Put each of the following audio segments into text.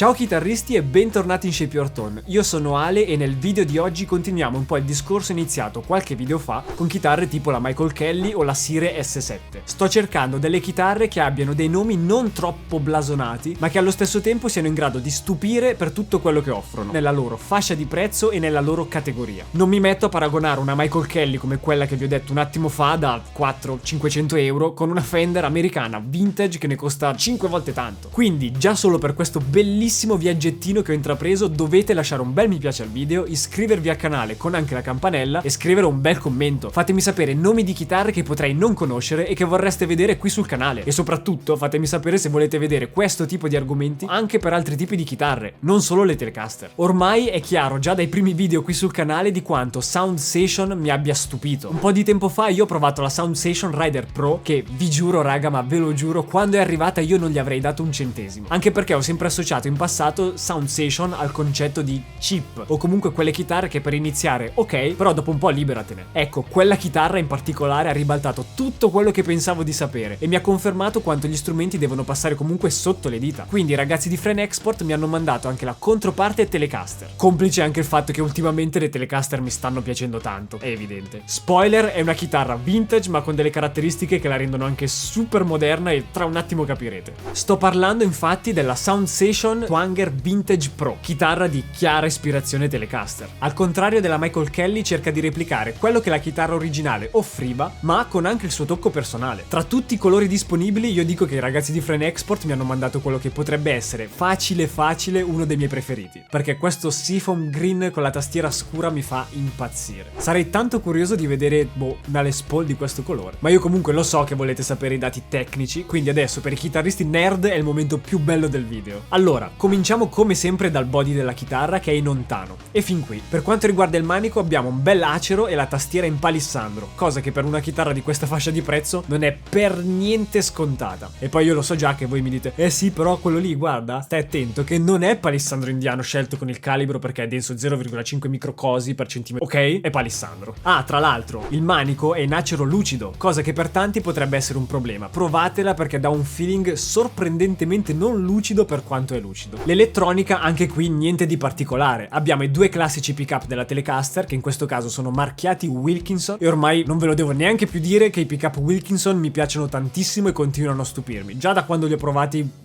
Ciao chitarristi e bentornati in Shape Your Tone. Io sono Ale e nel video di oggi continuiamo un po' il discorso iniziato qualche video fa con chitarre tipo la Michael Kelly o la Sire S7. Sto cercando delle chitarre che abbiano dei nomi non troppo blasonati, ma che allo stesso tempo siano in grado di stupire per tutto quello che offrono, nella loro fascia di prezzo e nella loro categoria. Non mi metto a paragonare una Michael Kelly come quella che vi ho detto un attimo fa da 400-500 euro con una Fender americana vintage che ne costa 5 volte tanto. Quindi già solo per questo bellissimo viaggettino che ho intrapreso dovete lasciare un bel mi piace al video, iscrivervi al canale con anche la campanella e scrivere un bel commento. Fatemi sapere nomi di chitarre che potrei non conoscere e che vorreste vedere qui sul canale, e soprattutto fatemi sapere se volete vedere questo tipo di argomenti anche per altri tipi di chitarre, non solo le Telecaster. Ormai è chiaro già dai primi video qui sul canale di quanto SoundStation mi abbia stupito. Un po' di tempo fa io ho provato la SoundStation Rider Pro che vi giuro raga, ma ve lo giuro, quando è arrivata io non gli avrei dato un centesimo, anche perché ho sempre associato in passato SoundStation al concetto di cheap, o comunque quelle chitarre che per iniziare ok, però dopo un po' liberatene. Ecco, quella chitarra in particolare ha ribaltato tutto quello che pensavo di sapere e mi ha confermato quanto gli strumenti devono passare comunque sotto le dita. Quindi i ragazzi di Frame Export mi hanno mandato anche la controparte Telecaster, complice anche il fatto che ultimamente le Telecaster mi stanno piacendo tanto, è evidente. Spoiler, è una chitarra vintage ma con delle caratteristiche che la rendono anche super moderna e tra un attimo capirete. Sto parlando infatti della SoundStation Twanger Vintage Pro, chitarra di chiara ispirazione Telecaster. Al contrario della Michael Kelly cerca di replicare quello che la chitarra originale offriva, ma con anche il suo tocco personale. Tra tutti i colori disponibili io dico che i ragazzi di Frame Export mi hanno mandato quello che potrebbe essere facile uno dei miei preferiti, perché questo Seafoam Green con la tastiera scura mi fa impazzire. Sarei tanto curioso di vedere una Les Paul di questo colore, ma io comunque lo so che volete sapere i dati tecnici, quindi adesso per i chitarristi nerd è il momento più bello del video. Allora, cominciamo come sempre dal body della chitarra che è in ontano. E fin qui, per quanto riguarda il manico abbiamo un bel acero e la tastiera in palissandro, cosa che per una chitarra di questa fascia di prezzo non è per niente scontata. E poi io lo so già che voi mi dite, eh sì però quello lì guarda, stai attento che non è palissandro indiano scelto con il calibro perché è denso 0,5 microcosi per centimetro, ok? È palissandro. Ah, tra l'altro, il manico è in acero lucido, cosa che per tanti potrebbe essere un problema. Provatela perché dà un feeling sorprendentemente non lucido per quanto è lucido. L'elettronica anche qui niente di particolare. Abbiamo i due classici pick-up della Telecaster che in questo caso sono marchiati Wilkinson e ormai non ve lo devo neanche più dire che i pick-up Wilkinson mi piacciono tantissimo e continuano a stupirmi, già da quando li ho provati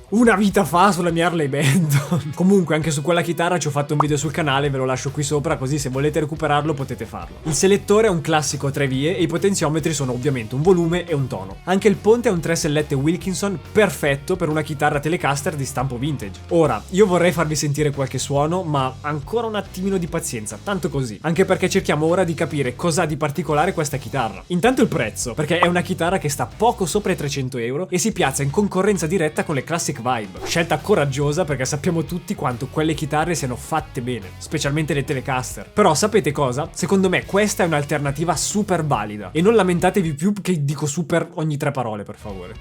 una vita fa sulla mia Harley Benton. Comunque anche su quella chitarra ci ho fatto un video sul canale, ve lo lascio qui sopra così se volete recuperarlo potete farlo. Il selettore è un classico a 3 vie e i potenziometri sono ovviamente un volume e un tono. Anche il ponte è un 3 sellette Wilkinson perfetto per una chitarra Telecaster di stampo vintage. Ora, io vorrei farvi sentire qualche suono, ma ancora un attimino di pazienza, tanto così. Anche perché cerchiamo ora di capire cosa ha di particolare questa chitarra. Intanto il prezzo, perché è una chitarra che sta poco sopra i 300 euro e si piazza in concorrenza diretta con le Classic Vibe. Scelta coraggiosa perché sappiamo tutti quanto quelle chitarre siano fatte bene, specialmente le Telecaster. Però sapete cosa? Secondo me questa è un'alternativa super valida e non lamentatevi più che dico super ogni 3 parole per favore.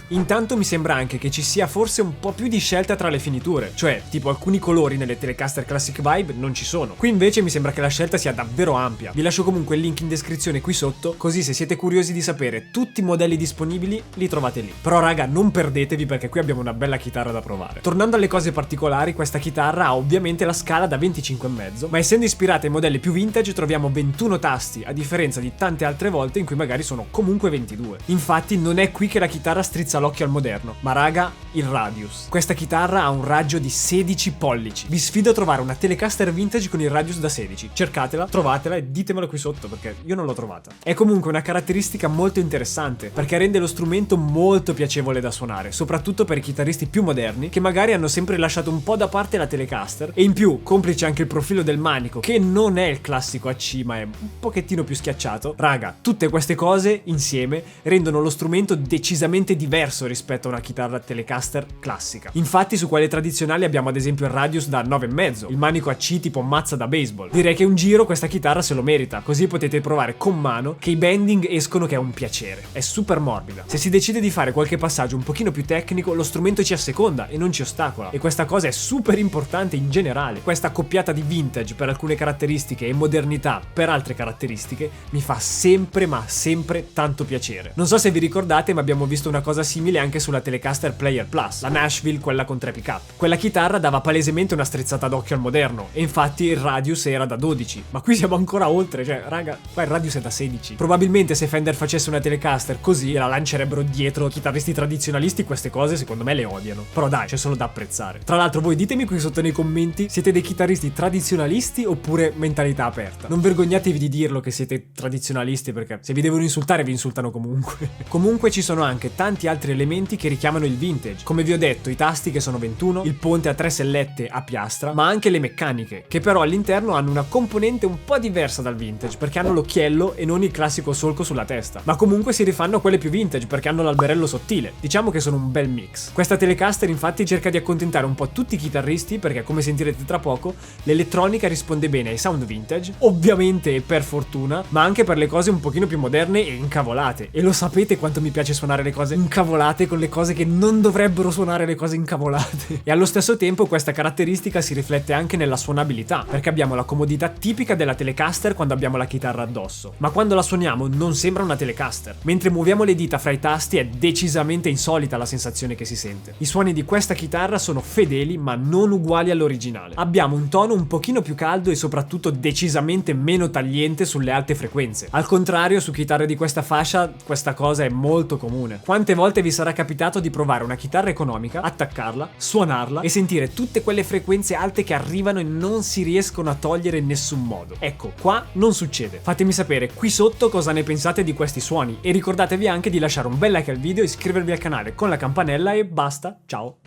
Intanto mi sembra anche che ci sia forse un po' più di scelta tra le finiture, cioè tipo alcuni colori nelle Telecaster Classic Vibe non ci sono. Qui invece mi sembra che la scelta sia davvero ampia. Vi lascio comunque il link in descrizione qui sotto, così se siete curiosi di sapere tutti i modelli disponibili li trovate lì. Però raga, non perdetevi perché qui abbiamo una bella chitarra da provare. Tornando alle cose particolari, questa chitarra ha ovviamente la scala da 25,5, ma essendo ispirata ai modelli più vintage troviamo 21 tasti, a differenza di tante altre volte in cui magari sono comunque 22. Infatti non è qui che la chitarra strizza l'occhio al moderno, ma raga, il radius. Questa chitarra ha un raggio di 16 pollici. Vi sfido a trovare una Telecaster vintage con il radius da 16. Cercatela, trovatela e ditemelo qui sotto perché io non l'ho trovata. È comunque una caratteristica molto interessante perché rende lo strumento molto piacevole da suonare, soprattutto per i chitarristi più moderni che magari hanno sempre lasciato un po' da parte la Telecaster, e in più, complice anche il profilo del manico che non è il classico AC ma è un pochettino più schiacciato. Raga, tutte queste cose insieme rendono lo strumento decisamente diverso rispetto a una chitarra Telecaster classica. Infatti su quelle tradizionali abbiamo ad esempio il radius da 9,5, il manico AC tipo mazza da baseball. Direi che un giro questa chitarra se lo merita, così potete provare con mano che i bending escono che è un piacere, è super morbida. Se si decide di fare qualche passaggio un pochino più tecnico, lo strumento ci asseconda e non ci ostacola, e questa cosa è super importante in generale. Questa accoppiata di vintage per alcune caratteristiche e modernità per altre caratteristiche mi fa sempre ma sempre tanto piacere. Non so se vi ricordate, ma abbiamo visto una cosa simile anche sulla Telecaster Player Plus, la Nashville, quella con 3 pick-up. Quella chitarra dava palesemente una strizzata d'occhio al moderno, e infatti il radius era da 12, ma qui siamo ancora oltre, cioè raga, qua il radius è da 16. Probabilmente se Fender facesse una Telecaster così la lancerebbero dietro. Chitarristi tradizionalisti queste cose secondo me le odiano, però dai, c'è solo da apprezzare. Tra l'altro voi ditemi qui sotto nei commenti, siete dei chitarristi tradizionalisti oppure mentalità aperta? Non vergognatevi di dirlo che siete tradizionalisti, perché se vi devono insultare vi insultano comunque. Comunque ci sono anche tanti altri elementi che richiamano il vintage, come vi ho detto, i tasti che sono 21, il ponte a 3 sellette a piastra, ma anche le meccaniche, che però all'interno hanno una componente un po' diversa dal vintage, perché hanno l'occhiello e non il classico solco sulla testa, ma comunque si rifanno a quelle più vintage perché hanno l'alberello sottile. Diciamo che sono un bel mix. Questa Telecaster infatti cerca di accontentare un po' tutti i chitarristi, perché come sentirete tra poco l'elettronica risponde bene ai sound vintage, ovviamente e per fortuna, ma anche per le cose un pochino più moderne e incavolate. E lo sapete quanto mi piace suonare le cose incavolate con le cose che non dovrebbero suonare le cose incavolate. E allo stesso tempo questa caratteristica si riflette anche nella suonabilità, perché abbiamo la comodità tipica della Telecaster quando abbiamo la chitarra addosso, ma quando la suoniamo non sembra una Telecaster. Mentre muoviamo le dita fra i tasti è decisamente insolita la sensazione che si sente. I suoni di questa chitarra sono fedeli ma non uguali all'originale. Abbiamo un tono un pochino più caldo e soprattutto decisamente meno tagliente sulle alte frequenze. Al contrario, su chitarre di questa fascia questa cosa è molto comune. Quante volte vi sarà capitato di provare una chitarra economica, attaccarla, suonarla e sentire tutte quelle frequenze alte che arrivano e non si riescono a togliere in nessun modo? Ecco, qua non succede. Fatemi sapere qui sotto cosa ne pensate di questi suoni e ricordatevi anche di lasciare un bel like al video, iscrivervi al canale con la campanella e basta, ciao!